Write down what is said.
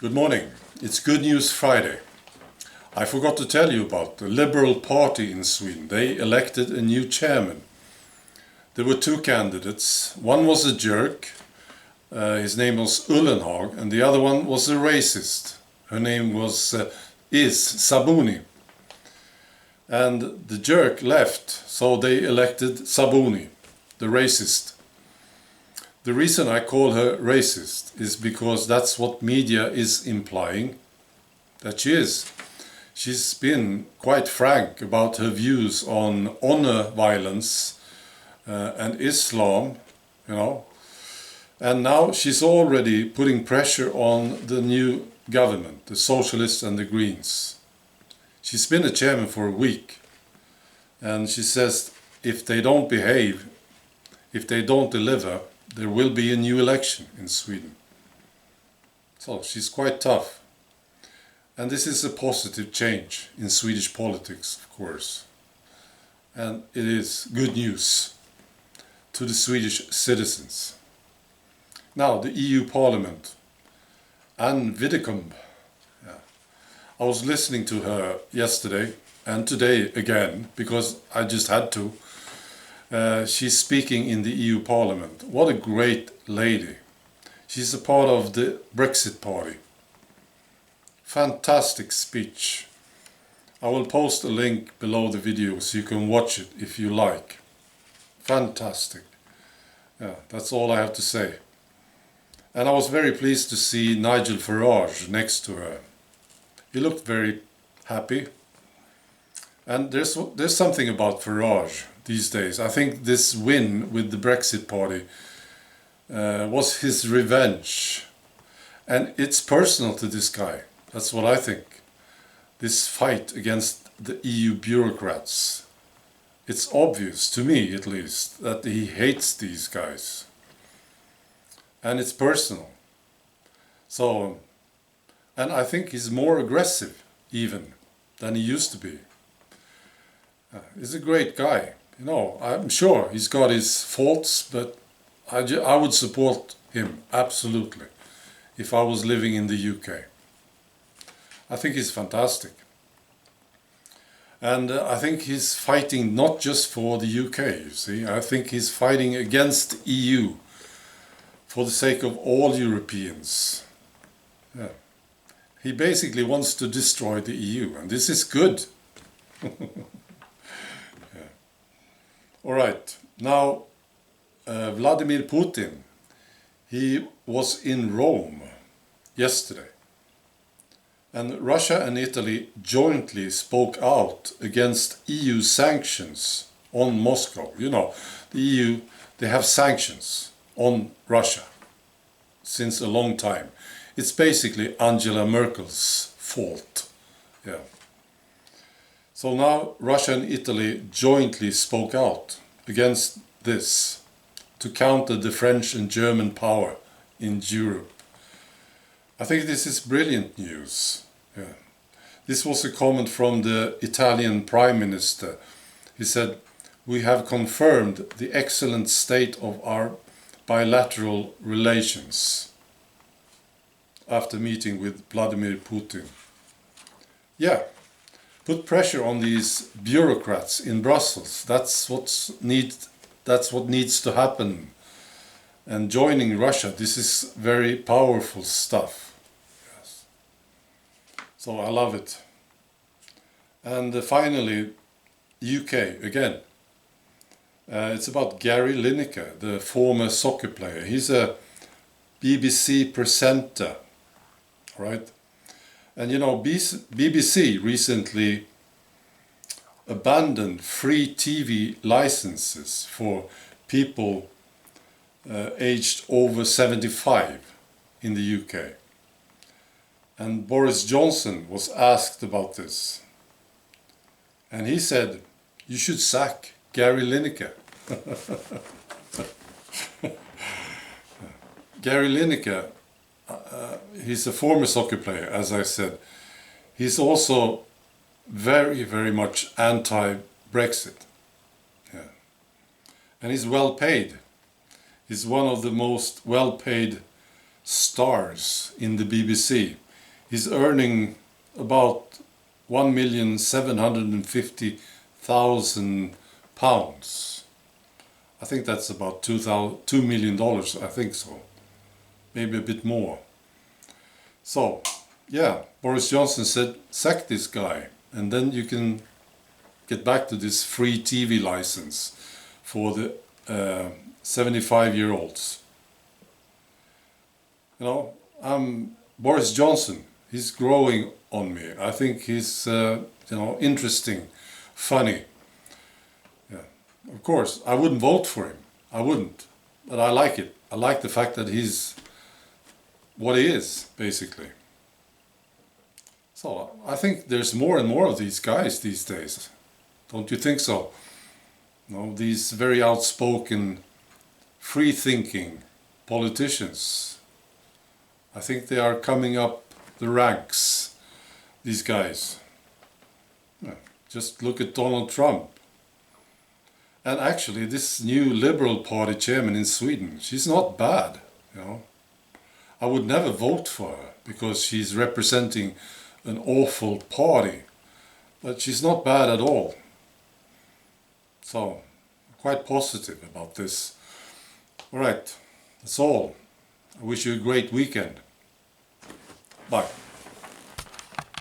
Good morning. It's Good News Friday. I forgot to tell you about the Liberal Party in Sweden. They elected a new chairman. There were two candidates. One was a jerk, his name was Ullenhag, and the other one was a racist. Her name is Sabuni. And the jerk left, so they elected Sabuni, the racist. The reason I call her racist is because that's what media is implying that she is. She's been quite frank about her views on honor violence and Islam, and now she's already putting pressure on the new government, the Socialists and the Greens. She's been a chairman for a week, and she says if they don't behave, if they don't deliver, there will be a new election in Sweden. So she's quite tough. And this is a positive change in Swedish politics, of course. And it is good news to the Swedish citizens. Now, the EU Parliament and Widdecombe. I was listening to her yesterday and today again, because I just had to. She's speaking in the EU Parliament. What a great lady. She's a part of the Brexit Party. Fantastic speech. I will post a link below the video so you can watch it if you like. Fantastic. Yeah, that's all I have to say. And I was very pleased to see Nigel Farage next to her. He looked very happy. And there's something about Farage these days. I think this win with the Brexit Party was his revenge. And it's personal to this guy. That's what I think. This fight against the EU bureaucrats. It's obvious, to me at least, that he hates these guys. And it's personal. So, and I think he's more aggressive even than he used to be. He's a great guy. I'm sure he's got his faults, but I would support him, absolutely, if I was living in the UK. I think he's fantastic. And I think he's fighting not just for the UK, you see. I think he's fighting against EU for the sake of all Europeans. Yeah. He basically wants to destroy the EU, and this is good. All right, now Vladimir Putin, he was in Rome yesterday, and Russia and Italy jointly spoke out against EU sanctions on Moscow. The EU, they have sanctions on Russia since a long time. It's basically Angela Merkel's fault. Yeah. So now Russia and Italy jointly spoke out against this to counter the French and German power in Europe. I think this is brilliant news. Yeah. This was a comment from the Italian Prime Minister. He said, "We have confirmed the excellent state of our bilateral relations," after meeting with Vladimir Putin. Yeah. Put pressure on these bureaucrats in Brussels. That's what needs to happen. And joining Russia, this is very powerful stuff. Yes. So I love it. And finally, UK again. It's about Gary Lineker, the former soccer player. He's a BBC presenter, right? And BBC recently abandoned free TV licenses for people aged over 75 in the UK. And Boris Johnson was asked about this. And he said, "You should sack Gary Lineker." Gary Lineker, he's a former soccer player, as I said. He's also very, very much anti-Brexit. Yeah. And he's well paid. He's one of the most well-paid stars in the BBC. he's earning about £1,750,000. I think that's about $2 million, I think so. Maybe a bit more. So, yeah, Boris Johnson said, sack this guy, and then you can get back to this free TV license for the 75-year-olds. You know, Boris Johnson, he's growing on me. I think he's, interesting, funny. Yeah. Of course, I wouldn't vote for him. I wouldn't. But I like it. I like the fact that he's what he is, basically. So I think there's more and more of these guys these days. Don't you think so? These very outspoken, free-thinking politicians. I think they are coming up the ranks, these guys. Just look at Donald Trump. And actually, this new Liberal Party chairman in Sweden, she's not bad, I would never vote for her because she's representing an awful party. But she's not bad at all. So, quite positive about this. Alright, that's all. I wish you a great weekend. Bye.